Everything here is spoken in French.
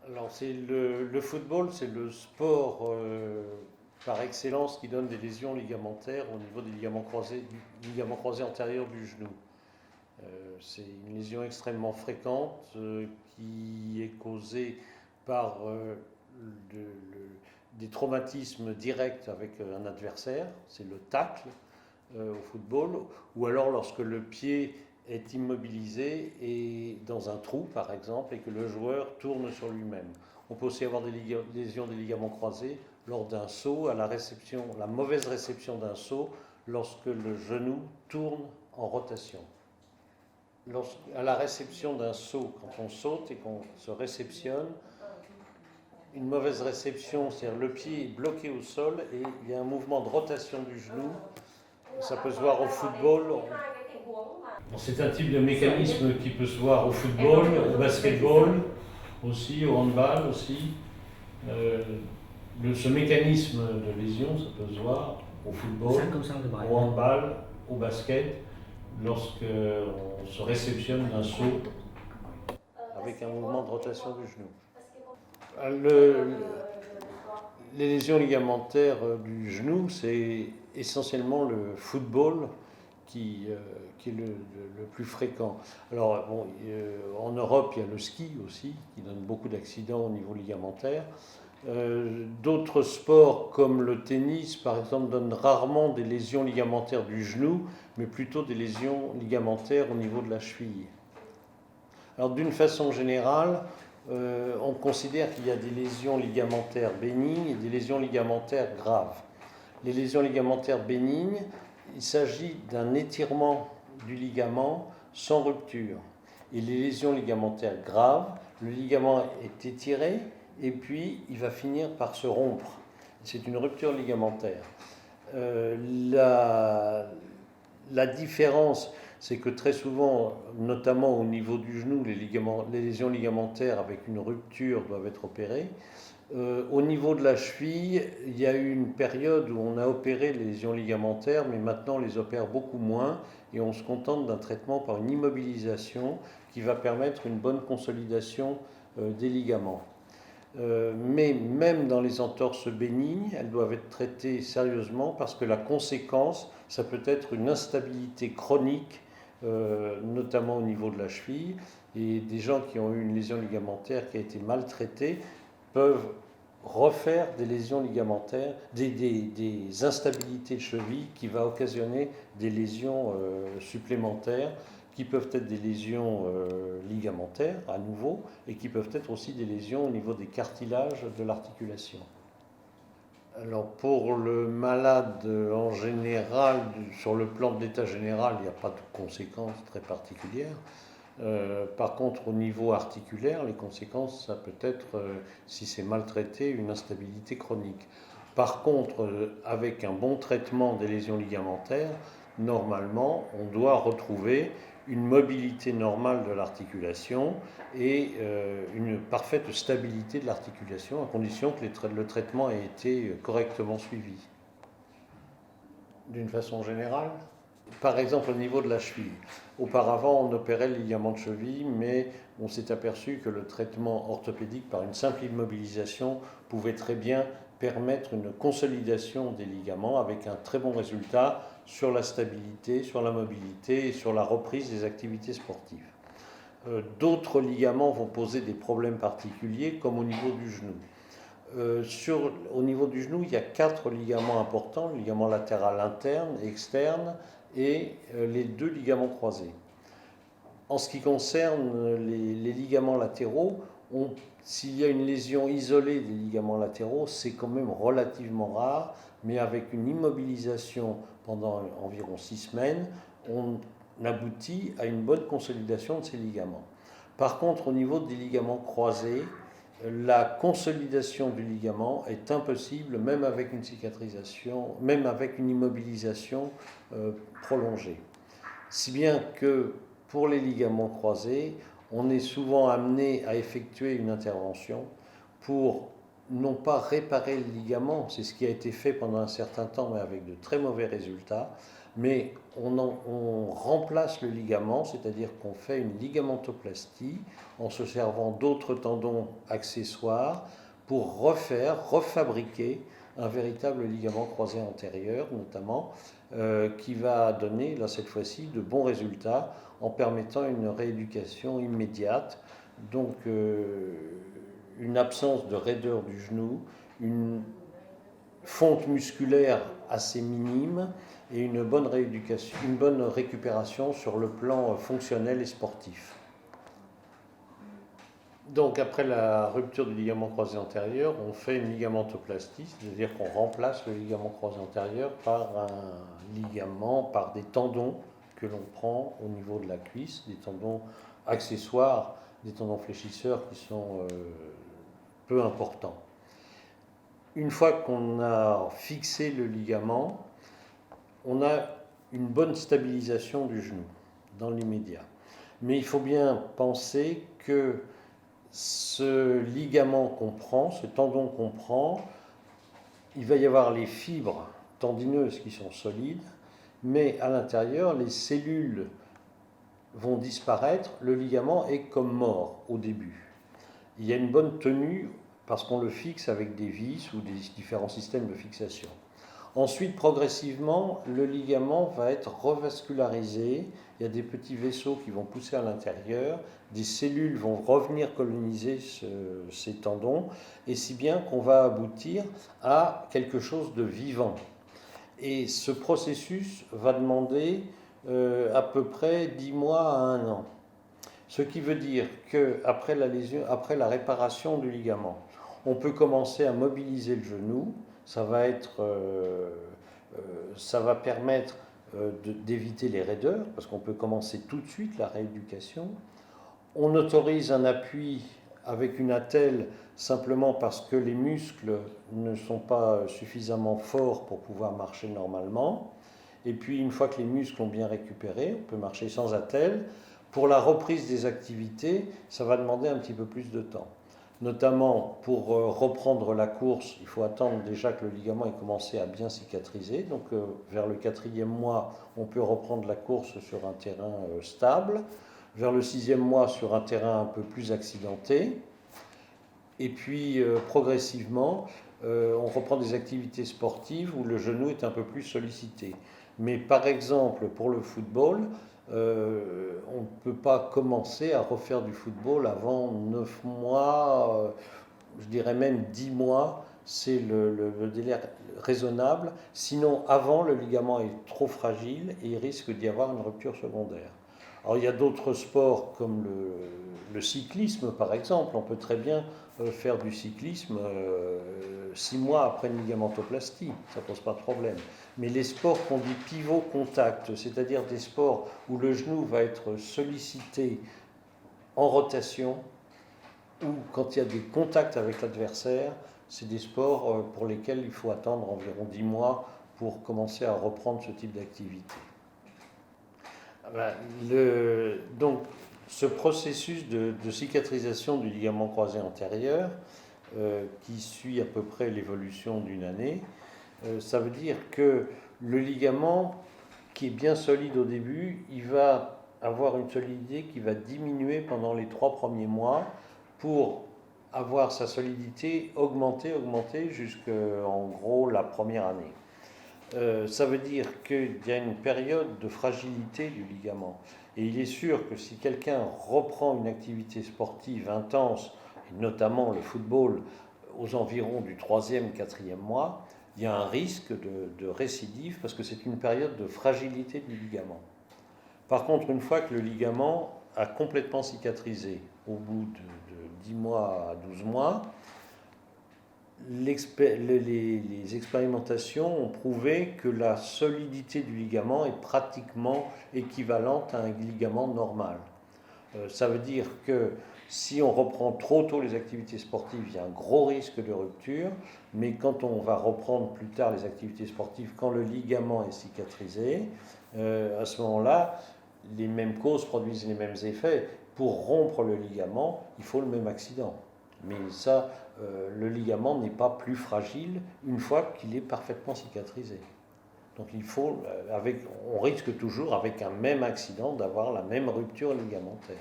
Alors, le football, c'est le sport par excellence qui donne des lésions ligamentaires au niveau des ligaments croisés antérieurs du genou. C'est une lésion extrêmement fréquente qui est causée par le- le- des traumatismes directs avec un adversaire, c'est le tacle au football, ou alors lorsque le pied est immobilisé et dans un trou par exemple et que le joueur tourne sur lui-même. On peut aussi avoir des lésions des ligaments croisés lors d'un saut, à la mauvaise réception d'un saut lorsque le genou tourne en rotation. À la réception d'un saut, quand on saute et qu'on se réceptionne, une mauvaise réception, c'est-à-dire le pied est bloqué au sol et il y a un mouvement de rotation du genou. Ça peut se voir au football. C'est un type de mécanisme qui peut se voir au football, au basketball aussi, au handball aussi. Euh, Ce mécanisme de lésion, ça peut se voir au football, au handball, au basket, lorsqu'on se réceptionne d'un saut avec un mouvement de rotation du genou. Les lésions ligamentaires du genou, c'est essentiellement le football qui est le plus fréquent. Alors, bon, en Europe, il y a le ski aussi, qui donne beaucoup d'accidents au niveau ligamentaire. D'autres sports comme le tennis, par exemple, donnent rarement des lésions ligamentaires du genou, mais plutôt des lésions ligamentaires au niveau de la cheville. Alors, d'une façon générale, on considère qu'il y a des lésions ligamentaires bénignes et des lésions ligamentaires graves. Les lésions ligamentaires bénignes, il s'agit d'un étirement du ligament sans rupture. Et les lésions ligamentaires graves, le ligament est étiré et puis il va finir par se rompre. C'est une rupture ligamentaire. Euh, la, la différence, c'est que très souvent, notamment au niveau du genou, les lésions ligamentaires avec une rupture doivent être opérées. Au niveau de la cheville, il y a eu une période où on a opéré les lésions ligamentaires, mais maintenant on les opère beaucoup moins et on se contente d'un traitement par une immobilisation qui va permettre une bonne consolidation des ligaments. Mais même dans les entorses bénignes, elles doivent être traitées sérieusement parce que la conséquence, ça peut être une instabilité chronique, notamment au niveau de la cheville. Et des gens qui ont eu une lésion ligamentaire qui a été maltraitée peuvent refaire des lésions ligamentaires, des instabilités de cheville qui va occasionner des lésions supplémentaires qui peuvent être des lésions ligamentaires à nouveau et qui peuvent être aussi des lésions au niveau des cartilages de l'articulation. Alors pour le malade en général, sur le plan de l'état général, il n'y a pas de conséquences très particulières. Par contre, au niveau articulaire, les conséquences, ça peut être, si c'est maltraité, une instabilité chronique. Par contre, avec un bon traitement des lésions ligamentaires, normalement, on doit retrouver une mobilité normale de l'articulation et une parfaite stabilité de l'articulation, à condition que le traitement ait été correctement suivi. D'une façon générale, par exemple au niveau de la cheville. Auparavant, on opérait le ligament de cheville, mais on s'est aperçu que le traitement orthopédique par une simple immobilisation pouvait très bien permettre une consolidation des ligaments avec un très bon résultat sur la stabilité, sur la mobilité et sur la reprise des activités sportives. D'autres ligaments vont poser des problèmes particuliers, comme au niveau du genou. Au niveau du genou, il y a 4 ligaments importants, le ligament latéral interne et externe et les 2 ligaments croisés. En ce qui concerne les ligaments latéraux, s'il y a une lésion isolée des ligaments latéraux, c'est quand même relativement rare, mais avec une immobilisation pendant environ 6 semaines, on aboutit à une bonne consolidation de ces ligaments. Par contre, au niveau des ligaments croisés, la consolidation du ligament est impossible, même avec une cicatrisation, même avec une immobilisation prolongée. Si bien que pour les ligaments croisés, on est souvent amené à effectuer une intervention pour non pas réparer le ligament, c'est ce qui a été fait pendant un certain temps, mais avec de très mauvais résultats, mais on remplace le ligament, c'est-à-dire qu'on fait une ligamentoplastie en se servant d'autres tendons accessoires pour refabriquer un véritable ligament croisé antérieur, notamment, qui va donner, là cette fois-ci, de bons résultats en permettant une rééducation immédiate. Donc, une absence de raideur du genou, une fonte musculaire assez minime et une bonne rééducation, une bonne récupération sur le plan fonctionnel et sportif. Donc après la rupture du ligament croisé antérieur, on fait une ligamentoplastie, c'est-à-dire qu'on remplace le ligament croisé antérieur par un ligament, par des tendons que l'on prend au niveau de la cuisse, des tendons accessoires, des tendons fléchisseurs qui sont peu importants. Une fois qu'on a fixé le ligament, on a une bonne stabilisation du genou dans l'immédiat. Mais il faut bien penser que ce ligament qu'on prend, ce tendon qu'on prend, il va y avoir les fibres tendineuses qui sont solides, mais à l'intérieur, les cellules vont disparaître, le ligament est comme mort au début. Il y a une bonne tenue parce qu'on le fixe avec des vis ou des différents systèmes de fixation. Ensuite, progressivement, le ligament va être revascularisé. Il y a des petits vaisseaux qui vont pousser à l'intérieur. Des cellules vont revenir coloniser ces tendons, et si bien qu'on va aboutir à quelque chose de vivant. Et ce processus va demander à peu près 10 mois à 1 an. Ce qui veut dire qu'après la réparation du ligament, on peut commencer à mobiliser le genou. Ça va permettre d'éviter les raideurs, parce qu'on peut commencer tout de suite la rééducation. On autorise un appui avec une attelle simplement parce que les muscles ne sont pas suffisamment forts pour pouvoir marcher normalement. Et puis une fois que les muscles ont bien récupéré, on peut marcher sans attelle. Pour la reprise des activités, ça va demander un petit peu plus de temps. Notamment pour reprendre la course, il faut attendre déjà que le ligament ait commencé à bien cicatriser. Donc vers le 4e mois, on peut reprendre la course sur un terrain stable. Vers le 6e mois, sur un terrain un peu plus accidenté. Et puis progressivement, on reprend des activités sportives où le genou est un peu plus sollicité. Mais par exemple, pour le football, on ne peut pas commencer à refaire du football avant 9 mois, je dirais même 10 mois, c'est le délai raisonnable. Sinon, avant, le ligament est trop fragile et il risque d'y avoir une rupture secondaire. Alors il y a d'autres sports comme le cyclisme par exemple, on peut très bien faire du cyclisme 6 mois après une ligamentoplastie, ça ne pose pas de problème. Mais les sports qu'on dit pivot-contact, c'est-à-dire des sports où le genou va être sollicité en rotation ou quand il y a des contacts avec l'adversaire, c'est des sports pour lesquels il faut attendre environ 10 mois pour commencer à reprendre ce type d'activité. Donc, ce processus de cicatrisation du ligament croisé antérieur, qui suit à peu près l'évolution d'une année, ça veut dire que le ligament, qui est bien solide au début, il va avoir une solidité qui va diminuer pendant les 3 premiers mois pour avoir sa solidité augmentée jusqu'en gros la première année. Ça veut dire qu'il y a une période de fragilité du ligament. Et il est sûr que si quelqu'un reprend une activité sportive intense, et notamment le football, aux environs du 3e, 4e mois, il y a un risque de récidive parce que c'est une période de fragilité du ligament. Par contre, une fois que le ligament a complètement cicatrisé, au bout de 10 mois à 12 mois, les expérimentations ont prouvé que la solidité du ligament est pratiquement équivalente à un ligament normal. Ça veut dire que si on reprend trop tôt les activités sportives, il y a un gros risque de rupture, mais quand on va reprendre plus tard les activités sportives, quand le ligament est cicatrisé, à ce moment-là, les mêmes causes produisent les mêmes effets. Pour rompre le ligament, il faut le même accident. Mais ça, le ligament n'est pas plus fragile une fois qu'il est parfaitement cicatrisé. Donc on risque toujours avec un même accident d'avoir la même rupture ligamentaire.